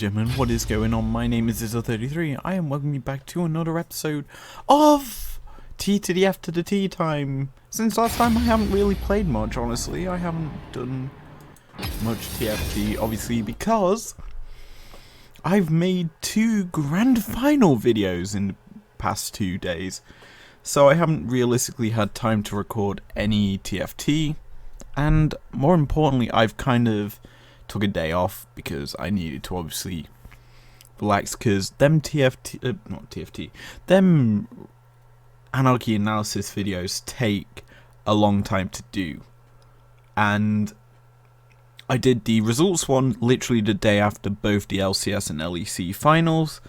gentlemen, what is going on? My name is izlogic.business. I am welcoming you back to another episode of T to the F to the T time. Since last time I haven't really played much, honestly. I haven't done much TFT, obviously, because I've made 2 grand final videos in the past 2 days. So I haven't realistically had time to record any TFT. And more importantly, I've kind of took a day off because I needed to obviously relax, because them them anarchy analysis videos take a long time to do. And I did the results one literally the day after both the LCS and LEC finals.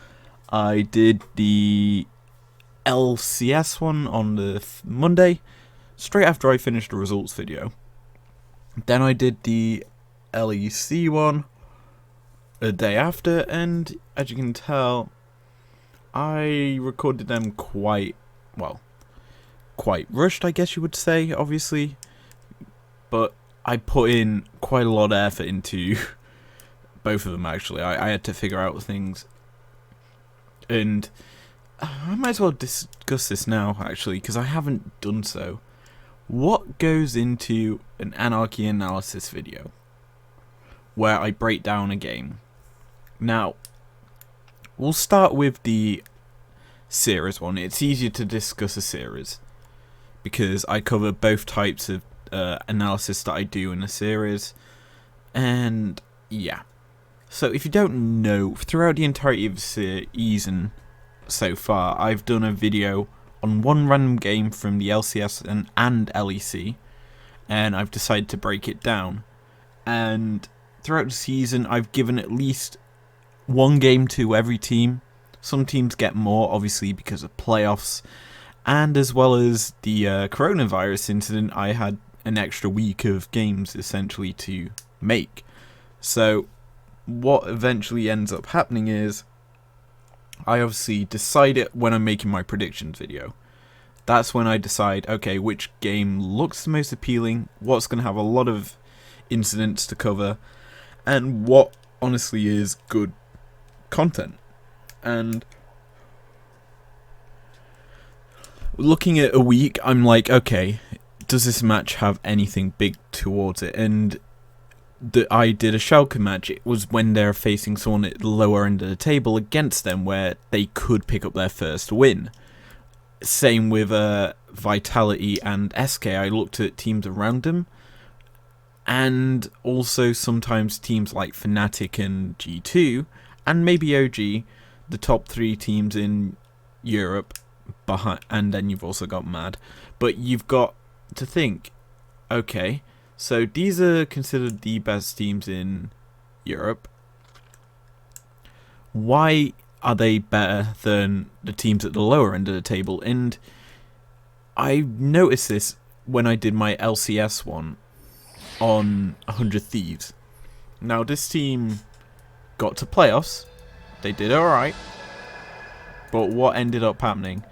I did the LCS one on the Monday, straight after I finished the results video. Then I did the LEC one a day after, and as you can tell, I recorded them quite rushed, I guess you would say, obviously, but I put in quite a lot of effort into both of them. Actually, I had to figure out things, and I might as well discuss this now, actually, because I haven't done so. What goes into an anarchy analysis video where I break down a game? Now, we'll start with the series one. It's easier to discuss a series because I cover both types of analysis that I do in a series. And yeah, so if you don't know, throughout the entirety of the season so far, I've done a video on one random game from the LCS and LEC, and I've decided to break it down. And throughout the season, I've given at least one game to every team. Some teams get more, obviously, because of playoffs, and as well as the coronavirus incident, I had an extra week of games, essentially, to make. So what eventually ends up happening is, I obviously decide it when I'm making my predictions video. That's when I decide, okay, which game looks the most appealing, what's going to have a lot of incidents to cover, and what honestly is good content. And looking at a week, I'm like, okay, does this match have anything big towards it? And I did a Schalke match. It was when they're facing someone at the lower end of the table against them, where they could pick up their first win. Same with Vitality and SK. I looked at teams around them, and also sometimes teams like Fnatic and G2, and maybe OG, the top 3 teams in Europe, and then you've also got MAD. But you've got to think, okay, so these are considered the best teams in Europe. Why are they better than the teams at the lower end of the table? And I noticed this when I did my LCS one on 100 Thieves. Now, this team got to playoffs. They did alright. But what ended up happening?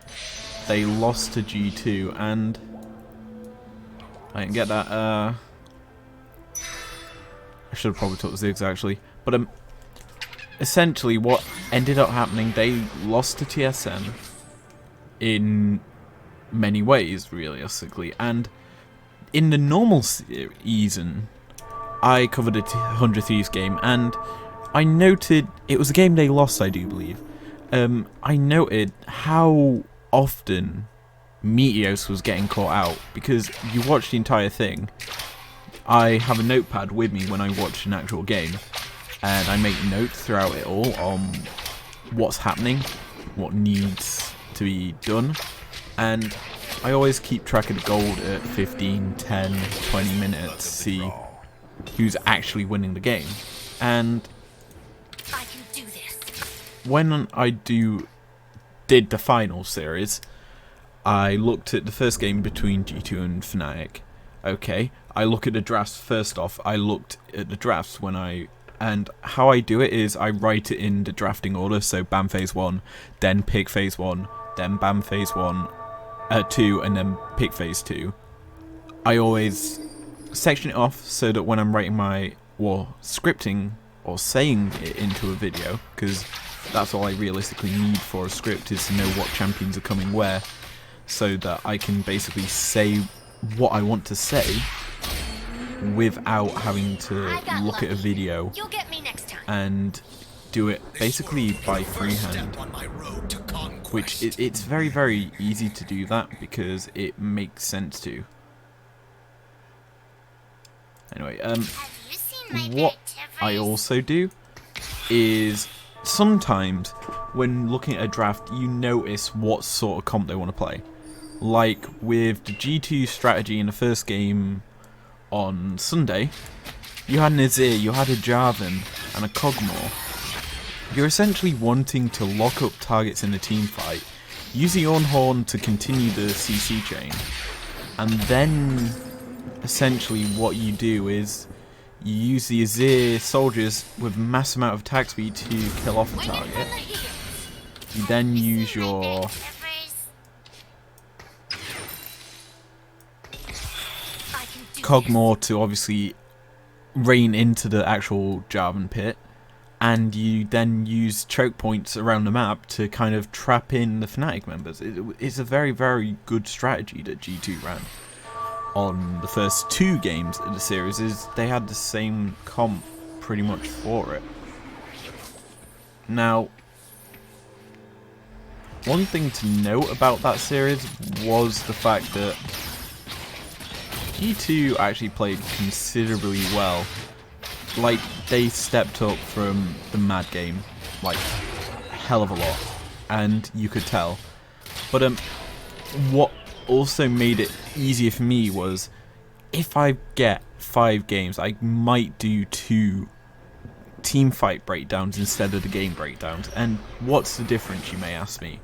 They lost to G2, and I didn't get that. I should have probably took the Ziggs, actually. But essentially what ended up happening, they lost to TSM in many ways, realistically. And in the normal season, I covered a 100 Thieves game, and I noted, it was a game they lost, I do believe. I noted how often Meteos was getting caught out, because you watch the entire thing. I have a notepad with me when I watch an actual game, and I make notes throughout it all on what's happening, what needs to be done, and I always keep track of the gold at 15, 10, 20 minutes to see who's actually winning the game. And I can do this. When I did the final series, I looked at the first game between G2 and Fnatic. Okay, I look at the drafts first off. I looked at the drafts and how I do it is I write it in the drafting order. So BAM phase 1, then pick phase 1, then BAM phase 2, and then pick phase 2. I always section it off so that when I'm writing my scripting or saying it into a video, because that's all I realistically need for a script, is to know what champions are coming where, so that I can basically say what I want to say without having to look at a video You'll get me next time. and do it basically by freehand, which it's very, very easy to do that because it makes sense to. Anyway, Have you seen my what activities? I also do is sometimes when looking at a draft, you notice what sort of comp they want to play. Like with the G2 strategy in the first game on Sunday, you had an Azir, you had a Jarvan, and a Cogmore. You're essentially wanting to lock up targets in a team fight, use the Ornhorn to continue the CC chain, and then essentially what you do is you use the Azir soldiers with mass amount of attack speed to kill off a target. You then use your Cogmore to obviously rain into the actual Jarvan pit, and you then use choke points around the map to kind of trap in the Fnatic members. It's a very, very good strategy that G2 ran on the first 2 games of the series. Is they had the same comp pretty much for it. Now, one thing to note about that series was the fact that G2 actually played considerably well. Like, they stepped up from the Mad game, like, a hell of a lot, and you could tell. But what also made it easier for me was, if I get 5 games, I might do 2 team fight breakdowns instead of the game breakdowns. And what's the difference, you may ask me?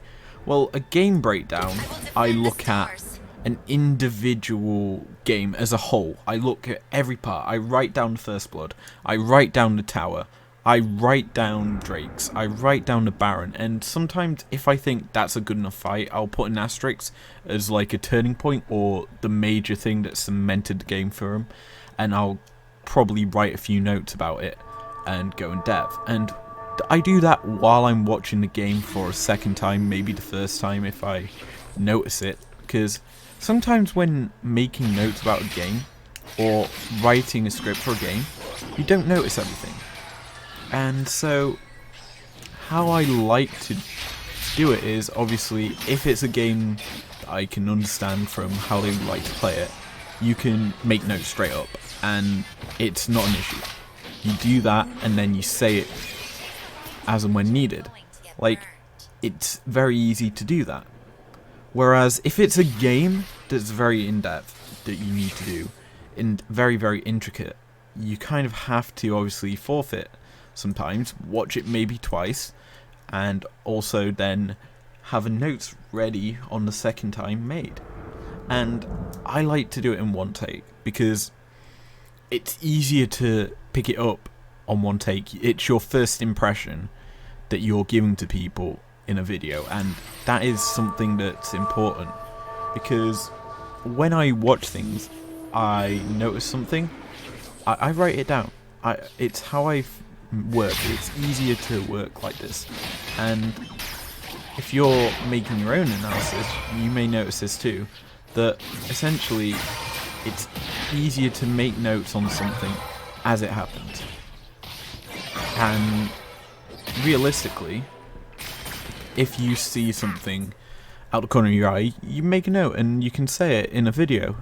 Well, a game breakdown, I look at an individual game as a whole. I look at every part. I write down the First Blood. I write down the tower. I write down Drakes. I write down the Baron. And sometimes if I think that's a good enough fight, I'll put an asterisk as like a turning point or the major thing that cemented the game for him. And I'll probably write a few notes about it and go in depth. And I do that while I'm watching the game for a second time, maybe the first time if I notice it. Because sometimes when making notes about a game or writing a script for a game, you don't notice everything. And so how I like to do it is, obviously, if it's a game that I can understand from how they like to play it, you can make notes straight up and it's not an issue. You do that and then you say it as and when needed. Like, it's very easy to do that. Whereas if it's a game that's very in-depth that you need to do, and very, very intricate, you kind of have to obviously forfeit sometimes, watch it maybe twice, and also then have notes ready on the second time made. And I like to do it in one take, because it's easier to pick it up on one take. It's your first impression that you're giving to people in a video, and that is something that's important, because when I watch things, I notice something, I write it down. It's how I work. It's easier to work like this. And if you're making your own analysis, you may notice this too, that essentially it's easier to make notes on something as it happens. And realistically, if you see something out the corner of your eye, you make a note and you can say it in a video.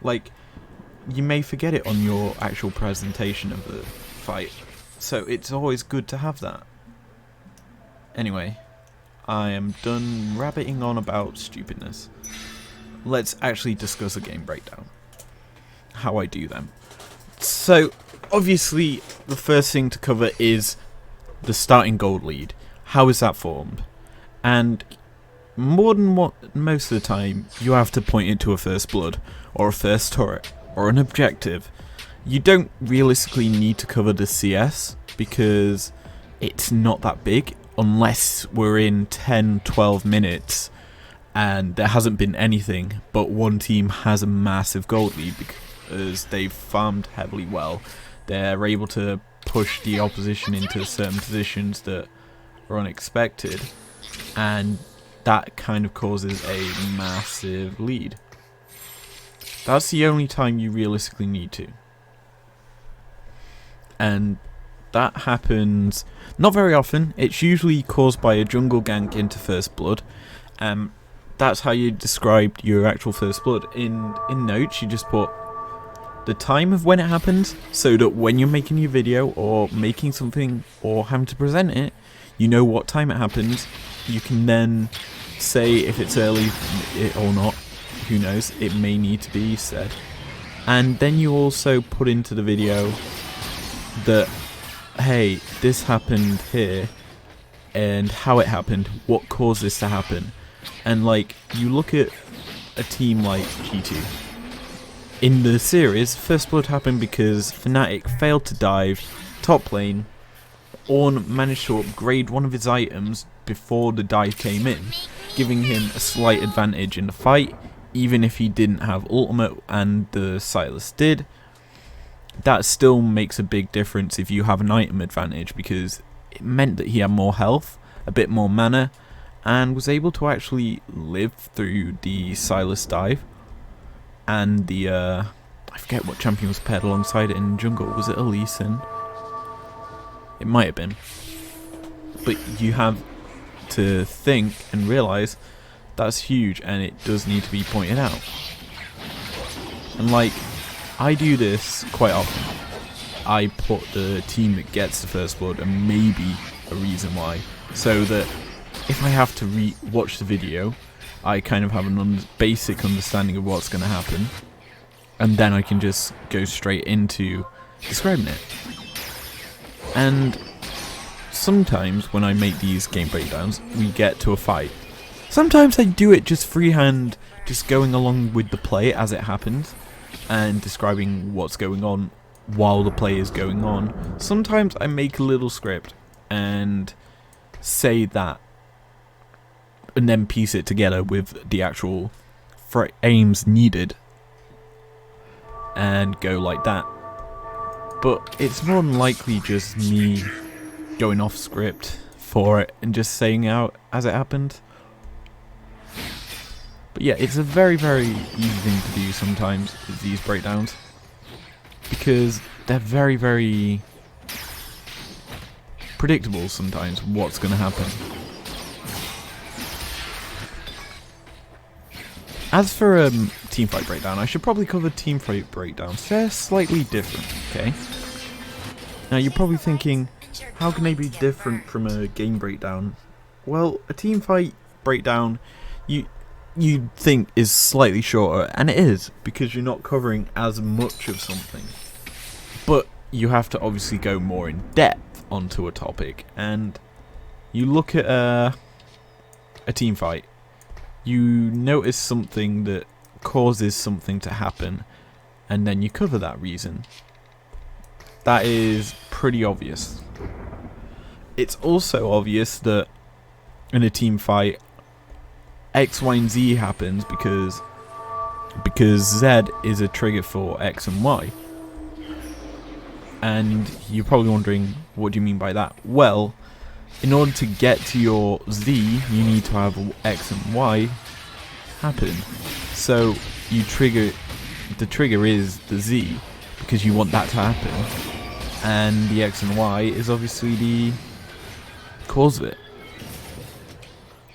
Like, you may forget it on your actual presentation of the fight, so it's always good to have that. Anyway, I am done rabbiting on about stupidness. Let's actually discuss a game breakdown. How I do them. So, obviously, the first thing to cover is the starting gold lead. How is that formed? And more than most of the time, you have to point it to a first blood, or a first turret, or an objective. You don't realistically need to cover the CS, because it's not that big, unless we're in 10-12 minutes, and there hasn't been anything, but one team has a massive gold lead, because they've farmed heavily well. They're able to push the opposition into certain positions that are unexpected, and that kind of causes a massive lead. That's the only time you realistically need to. And that happens not very often. It's usually caused by a jungle gank into first blood. That's how you described your actual first blood. In notes, you just put the time of when it happens, so that when you're making your video or making something or having to present it, you know what time it happens. You can then say if it's early or not. Who knows? It may need to be said. And then you also put into the video that, hey, this happened here, and how it happened, what caused this to happen. And like, you look at a team like G2. In the series, First Blood happened because Fnatic failed to dive top lane. Ornn managed to upgrade one of his items before the dive came in, giving him a slight advantage in the fight, even if he didn't have ultimate and the Sylas did. That still makes a big difference if you have an item advantage, because it meant that he had more health, a bit more mana, and was able to actually live through the Sylas dive. And the, I forget what champion was paired alongside it in jungle. Was it Elise? It might have been. But you have to think and realise that's huge, and it does need to be pointed out. And like, I do this quite often. I put the team that gets the first blood and maybe a reason why, so that if I have to watch the video, I kind of have a basic understanding of what's going to happen, and then I can just go straight into describing it. And sometimes when I make these game breakdowns, we get to a fight. Sometimes I do it just freehand, just going along with the play as it happens, and describing what's going on while the play is going on. Sometimes I make a little script and say that, and then piece it together with the actual aims needed, and go like that. But it's more than likely just me going off script for it and just saying out as it happened. But yeah, it's a very, very easy thing to do sometimes with these breakdowns, because they're very, very predictable sometimes what's going to happen. As for teamfight breakdown, I should probably cover teamfight breakdowns. They're slightly different, okay? Now you're probably thinking, how can they be different from a game breakdown? Well, a teamfight breakdown, you'd think is slightly shorter, and it is, because you're not covering as much of something. But you have to obviously go more in depth onto a topic, and you look at a team fight, you notice something that causes something to happen, and then you cover that reason. That is pretty obvious. It's also obvious that in a team fight, X, Y, and Z happens because Z is a trigger for X and Y. And you're probably wondering, what do you mean by that? Well, in order to get to your Z, you need to have X and Y happen. So you trigger, the trigger is the Z, because you want that to happen. And the X and Y is obviously the cause of it.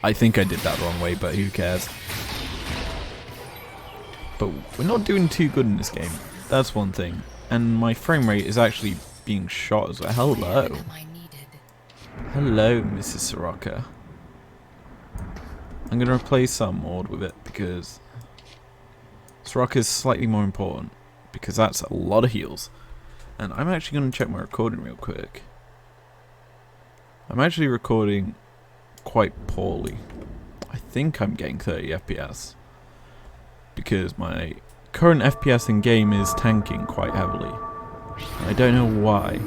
I think I did that the wrong way, but who cares? But we're not doing too good in this game. That's one thing. And my frame rate is actually being shot as well. Hello. Hello, Mrs. Soraka. I'm going to replace some Maud with it, because Soraka is slightly more important, because that's a lot of heals. And I'm actually going to check my recording real quick. I'm actually recording quite poorly. I think I'm getting 30 FPS, because my current FPS in game is tanking quite heavily. I don't know why.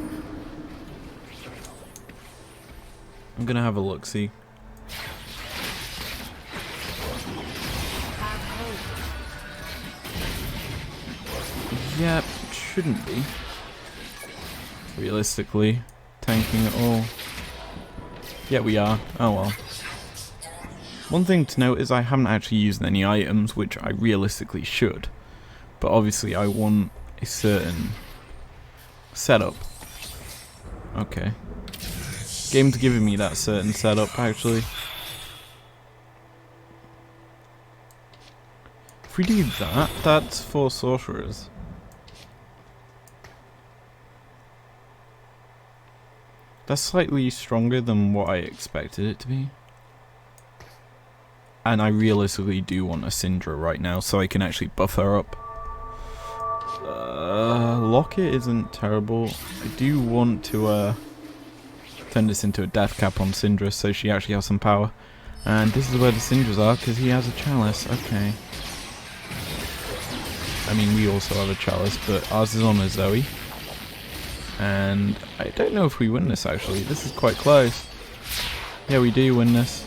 I'm gonna have a look, see. Yep, shouldn't be. realistically tanking it all. Yeah, we are. Oh well. One thing to note is I haven't actually used any items, which I realistically should. But obviously I want a certain setup. Okay. Game's giving me that certain setup, actually. If we do that, that's 4 sorcerers. That's slightly stronger than what I expected it to be. And I realistically do want a Syndra right now, so I can actually buff her up. Locket isn't terrible. I do want to turn this into a death cap on Syndra, so she actually has some power. And this is where the Syndras are, because he has a chalice. Okay. I mean, we also have a chalice, but ours is on a Zoe. And I don't know if we win this, actually. This is quite close. Yeah, we do win this.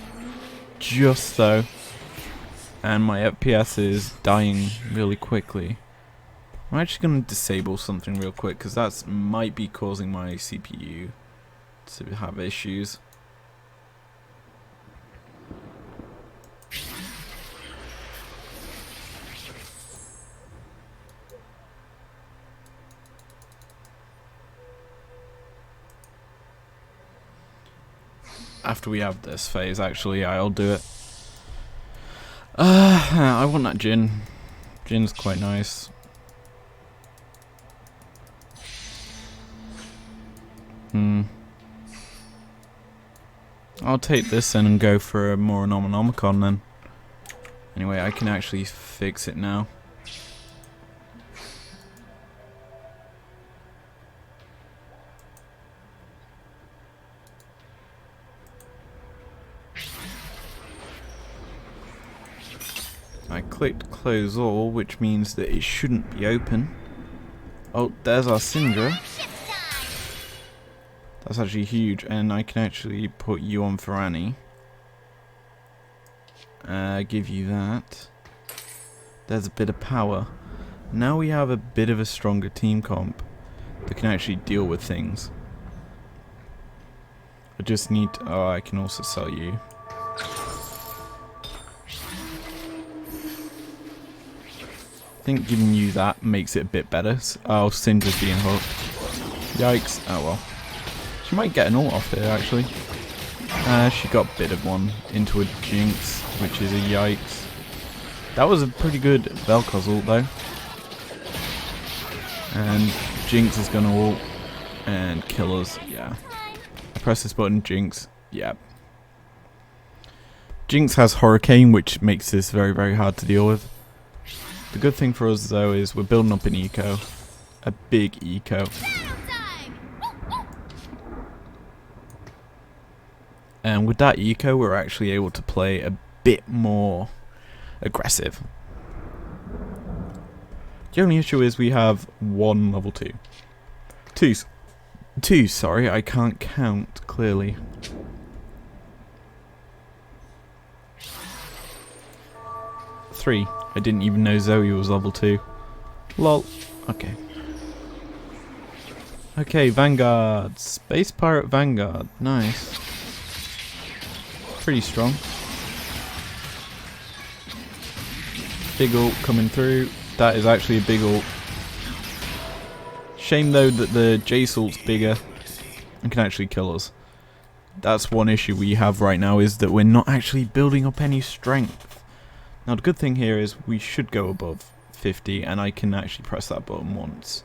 Just so. And my FPS is dying really quickly. I'm actually going to disable something real quick, because that might be causing my CPU to have issues. After we have this phase, actually, I'll do it. I want that Jin. Jin's quite nice. I'll take this then and go for a more Anomanomicon then. Anyway, I can actually fix it now. I clicked close all, which means that it shouldn't be open. Oh, there's our Syndra. That's actually huge, and I can actually put you on for Annie. Give you that. There's a bit of power. Now we have a bit of a stronger team comp that can actually deal with things. I just need to, oh, I can also sell you. I think giving you that makes it a bit better. Oh, Syndra's being hooked. Yikes. Oh well. She might get an ult off here, actually. She got bit of one into a Jinx, which is a yikes. That was a pretty good Vel'Koz ult, though. And Jinx is going to ult and kill us. Yeah. I press this button, Jinx. Yeah. Jinx has Hurricane, which makes this very, very hard to deal with. The good thing for us, though, is we're building up an eco. A big eco. And with that eco, we're actually able to play a bit more aggressive. The only issue is we have one level 2. Two, sorry, I can't count clearly. Three. I didn't even know Zoe was level 2. Lol. Okay. Okay, Vanguard. Space Pirate Vanguard. Nice. Pretty strong. Big ult coming through. That is actually a big ult. Shame though that the Jace ult's bigger and can actually kill us. That's one issue we have right now, is that we're not actually building up any strength. Now the good thing here is we should go above 50 and I can actually press that button once.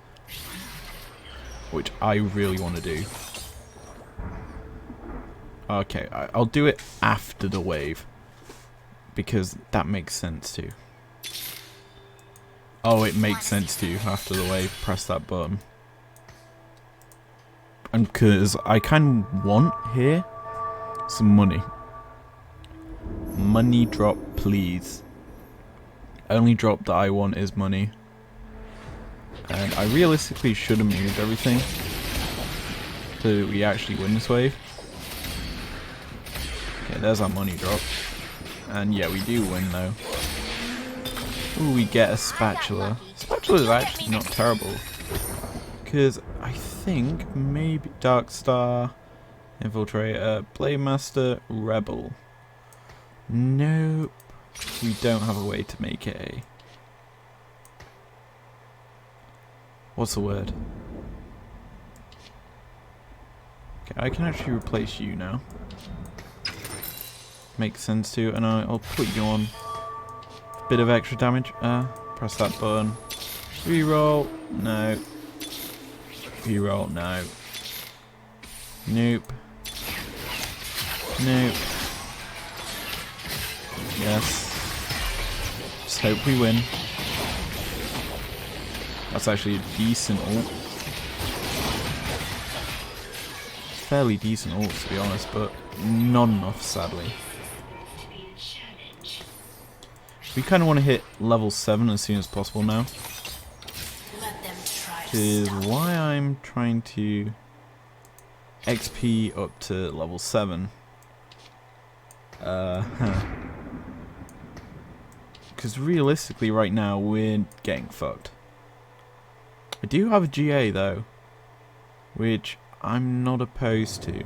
Which I really want to do. Okay, I'll do it after the wave. Because that makes sense too. Oh, it makes sense too. After the wave, press that button. And because I kind of want here some money. Money drop, please. Only drop that I want is money. And I realistically should have moved everything so that we actually win this wave. Okay, there's our money drop. And yeah, we do win though. Ooh, we get a spatula. Spatula is actually not terrible. Because I think maybe Dark Star, Infiltrator, Blade Master, Rebel. Nope. We don't have a way to make it a... What's the word? Okay, I can actually replace you now. Makes sense too, and I'll put you on a bit of extra damage. Press that button. Reroll. No. Reroll. No. Nope. Nope. Yes. Just hope we win. That's actually a decent ult. Fairly decent ult, to be honest, but not enough, sadly. We kind of want to hit level 7 as soon as possible now. Which is why I'm trying to XP up to level 7. Because realistically right now we're getting fucked. I do have a GA though, which I'm not opposed to.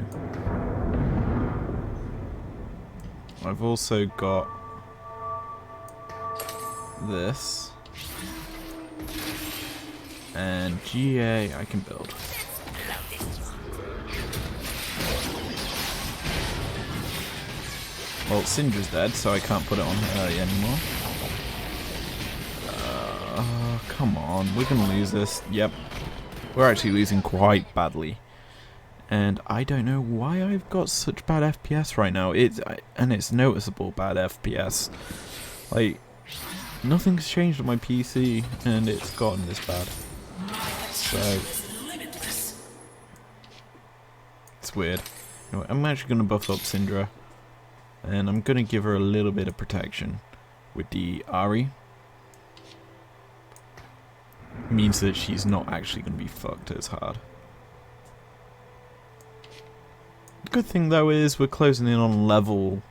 I've also got this, and GA I can build. Well, Syndra's dead, so I can't put it on her anymore. Come on, we're gonna lose this. Yep, we're actually losing quite badly, and I don't know why I've got such bad FPS right now. And it's noticeable bad FPS. Like, nothing's changed on my PC, and it's gotten this bad. So it's weird. Anyway, I'm actually gonna buff up Syndra, and I'm gonna give her a little bit of protection with the Ahri. Means that she's not actually going to be fucked as hard. The good thing though is we're closing in on level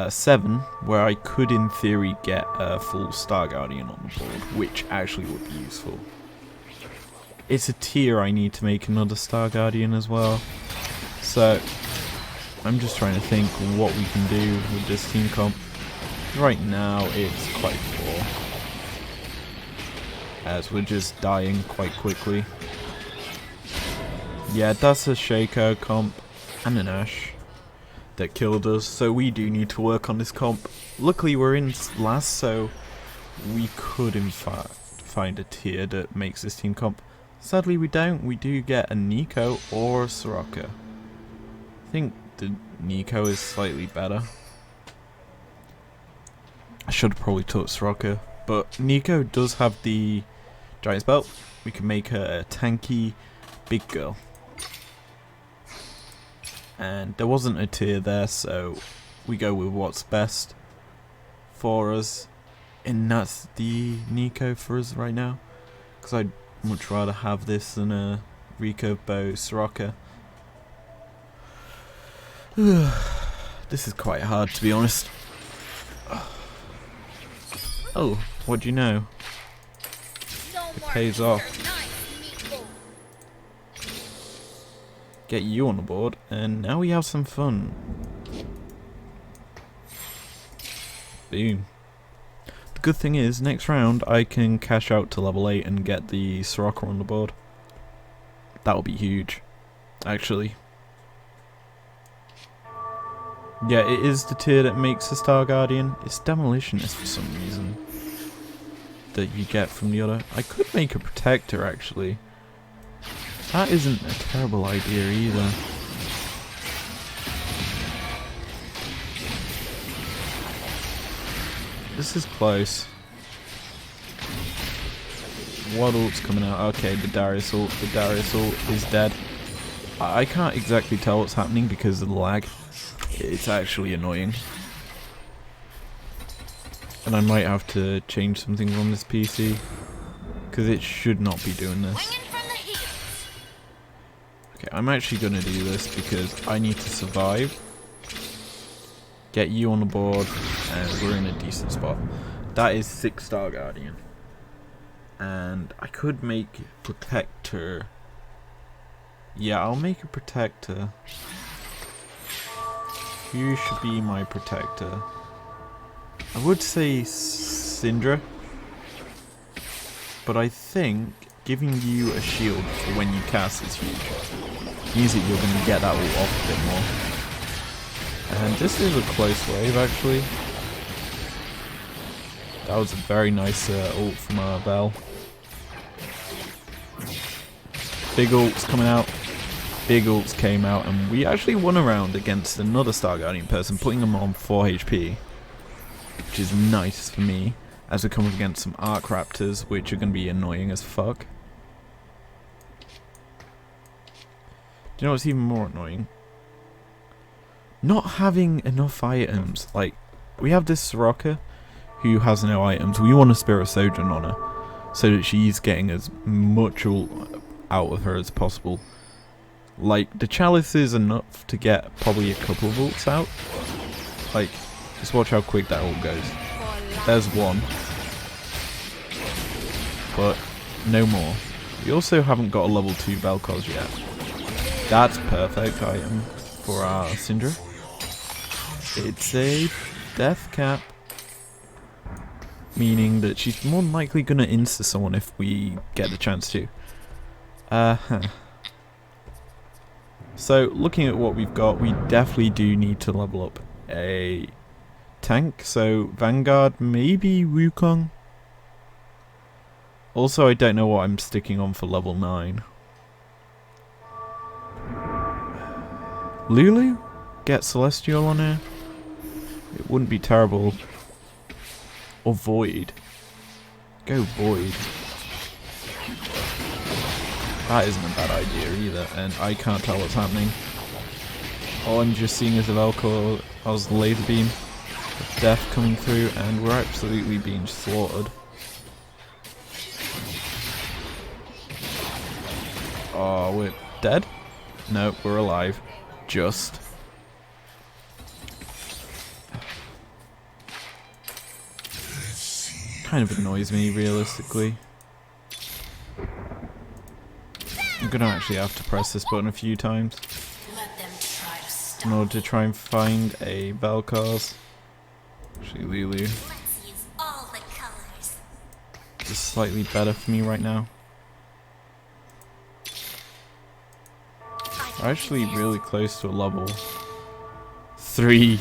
7, where I could in theory get a full Star Guardian on the board, which actually would be useful. It's a tier I need to make another Star Guardian as well, so I'm just trying to think what we can do with this team comp. Right now it's quite poor, as we're just dying quite quickly. Yeah, that's a Shaco comp and an Ashe that killed us, so we do need to work on this comp. Luckily we're in last, so we could in fact find a tier that makes this team comp. Sadly we don't. We do get a Nico or a Soraka. I think the Nico is slightly better. I should have probably took Soraka, but Nico does have the Giant's Belt. We can make her a tanky big girl. And there wasn't a tier there, so we go with what's best for us. And that's the Nico for us right now. Because I'd much rather have this than a recurve bow Soraka. This is quite hard, to be honest. Oh, what do you know? It pays off. Get you on the board, and now we have some fun. Boom. The good thing is, next round I can cash out to level 8 and get the Soraka on the board. That'll be huge, actually. Yeah, it is the tier that makes a Star Guardian. It's Demolitionist for some reason that you get from the other. I could make a Protector, actually. That isn't a terrible idea either. This is close. What ult's coming out? Okay, the Darius ult. The Darius ult is dead. I can't exactly tell what's happening because of the lag. It's actually annoying. And I might have to change some things on this PC, because it should not be doing this. Okay, I'm actually going to do this because I need to survive. Get you on the board, and we're in a decent spot. That is 6 Star Guardian. And I could make Protector Yeah, I'll make a protector. Who should be my protector? I would say Syndra, but I think giving you a shield for when you cast is huge. Means that you're going to get that ult off a bit more. And this is a close wave, actually. That was a very nice ult from Bell. Big ults coming out. Big ults came out, and we actually won a round against another Star Guardian person, putting them on 4 HP. Which is nice for me, as we come up against some Arc Raptors, which are going to be annoying as fuck. Do you know what's even more annoying? Not having enough items. Like, we have this Soraka who has no items. We want a Spirit Sojourn on her, so that she's getting as much ult out of her as possible. Like, the Chalice is enough to get probably a couple of ults out. Like, just watch how quick that ult goes. There's one. But no more. We also haven't got a level 2 Vel'Koz yet. That's perfect item for our Syndra. It's a death cap. Meaning that she's more than likely going to insta someone if we get the chance to. So, looking at what we've got, we definitely do need to level up a tank. So, Vanguard, maybe Wukong. Also, I don't know what I'm sticking on for level 9. Lulu? Get Celestial on here? It wouldn't be terrible. Or Void. Go Void. That isn't a bad idea either, and I can't tell what's happening. All I'm just seeing is a Vel'Koz laser beam of death coming through, and we're absolutely being slaughtered. Oh, we're dead? No, we're alive. Just. Kind of annoys me, realistically. I'm gonna actually have to press this button a few times in order to try and find a Vel'Koz. Actually, Lulu. Just slightly better for me right now. We're actually really close to a level 3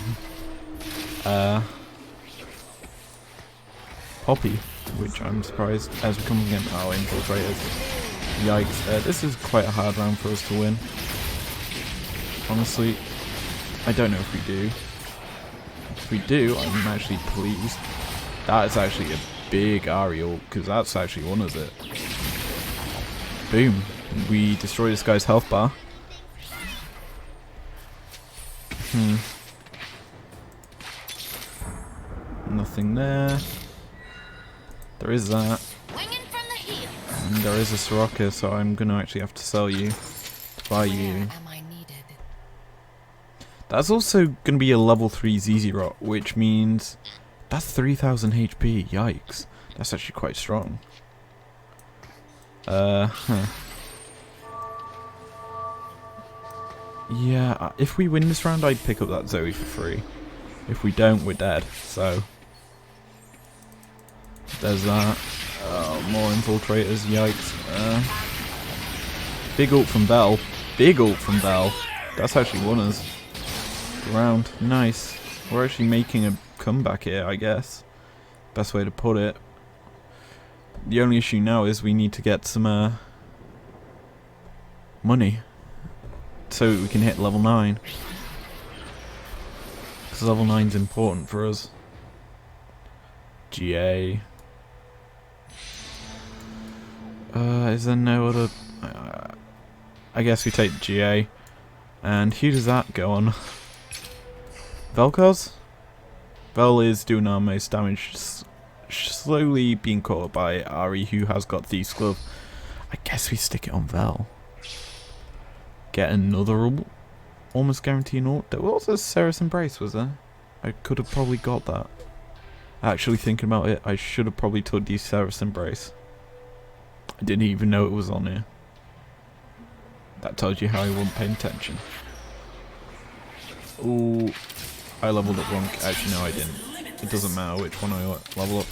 Poppy, which I'm surprised as we come against our infiltrators. Yikes, this is quite a hard round for us to win. Honestly, I don't know if we do. If we do, I'm actually pleased. That is actually a big Ariel, because that's actually one of it. Boom. We destroy this guy's health bar. Nothing there. There is that. And there is a Soraka, so I'm going to actually have to sell you to buy you. That's also going to be a level 3 ZZ Rot, which means that's 3000 HP. Yikes. That's actually quite strong. Yeah, if we win this round, I'd pick up that Zoe for free. If we don't, we're dead, so there's that. More infiltrators, yikes. Big ult from Bell. Big ult from Bell. That's actually won us the round. Nice. We're actually making a comeback here, I guess. Best way to put it. The only issue now is we need to get some money so we can hit level 9. Because level 9's important for us. GA. Is there no other... I guess we take GA. And who does that go on? Vel'Koz? Vel is doing our most damage. Slowly being caught up by Ari, who has got Thief's Glove. I guess we stick it on Vel. Get another almost guarantee an ult. There was a Seraph Embrace, was there? I could have probably got that. Actually thinking about it, I should have probably took the Seraph Embrace. I didn't even know it was on here. That tells you how I wasn't paying attention. Ooh, I leveled up wrong. Actually, no, I didn't. It doesn't matter which one I level up.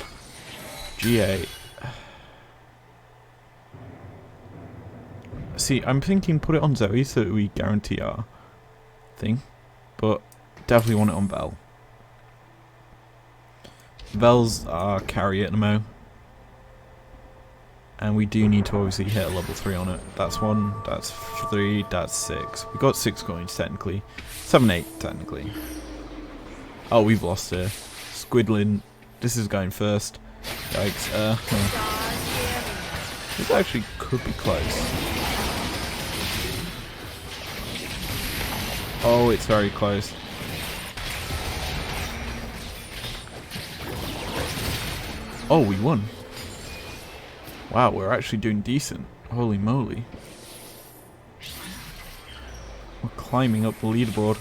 GA. See, I'm thinking put it on Zoe so that we guarantee our thing. But definitely want it on Vel. Vel's our carry at the mo. And we do need to obviously hit a level 3 on it. That's 1, that's 3, that's 6. We got 6 coins technically. 7, 8 technically. Oh, we've lost here. Squidlin. This is going first. Yikes. This actually could be close. Oh, it's very close. Oh, we won. Wow, we're actually doing decent. Holy moly. We're climbing up the leaderboard.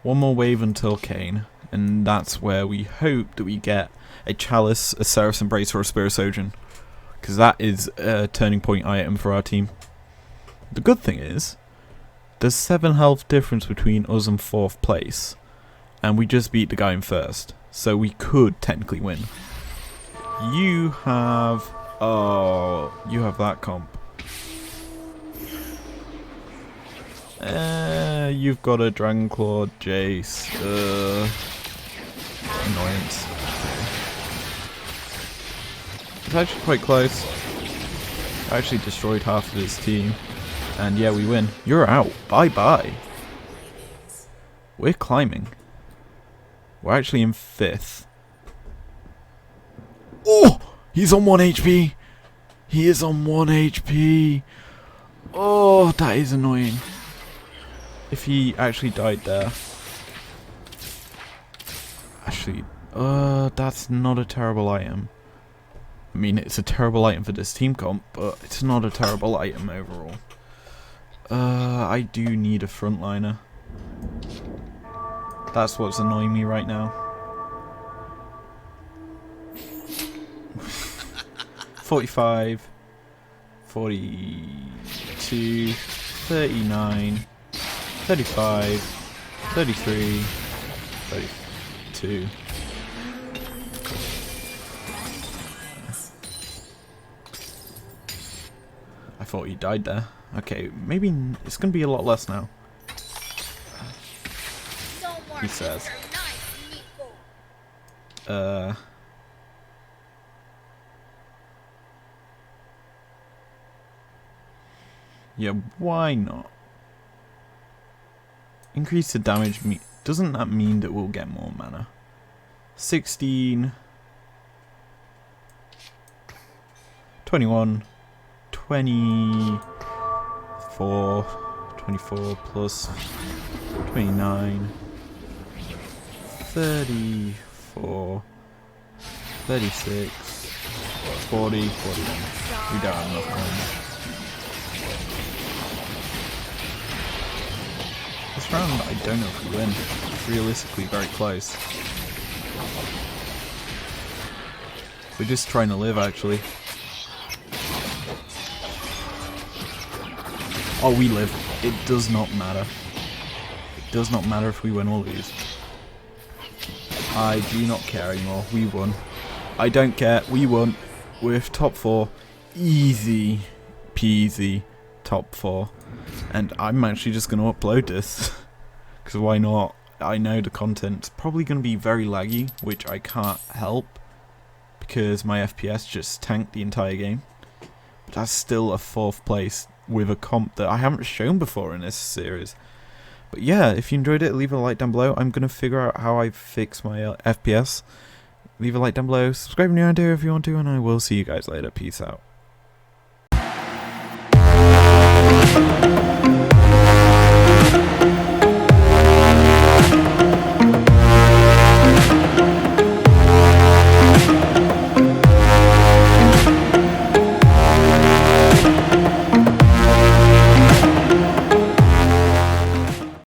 One more wave until Kane, and that's where we hope that we get a Chalice, a Seraph's Embrace, or a Spirisogen. Because that is a turning point item for our team. The good thing is, there's 7 health difference between us and 4th place. And we just beat the guy in 1st. So we could technically win. You have... Oh, you have that comp. You've got a Dragon Claw, Jace. Annoyance. It's actually quite close. I actually destroyed half of his team. And yeah, we win. You're out. Bye-bye. We're climbing. We're actually in 5th. Oh! He's on 1 HP! He is on 1 HP! Oh, that is annoying. If he actually died there. Actually, that's not a terrible item. I mean, it's a terrible item for this team comp, but it's not a terrible item overall. I do need a frontliner. That's what's annoying me right now. 45, 42, 39, 35, 33, 32. I thought he died there. Okay, maybe it's gonna be a lot less now. He says. Yeah, why not? Increase the damage. Doesn't that mean that we'll get more mana? 16, 21, 24, 24 plus 29. 34, 36, 40, 41. We don't have enough coins. This round, I don't know if we win. It's realistically very close. We're just trying to live, actually. Oh, we live. It does not matter. It does not matter if we win or lose. I do not care anymore. We won. I don't care. We won. We're top 4. Easy peasy top 4. And I'm actually just going to upload this. Because why not? I know the content's probably going to be very laggy, which I can't help. Because my FPS just tanked the entire game. But that's still a 4th place with a comp that I haven't shown before in this series. But yeah, if you enjoyed it, leave a like down below. I'm going to figure out how I fix my FPS. Leave a like down below. Subscribe if you're new here if you want to. And I will see you guys later. Peace out.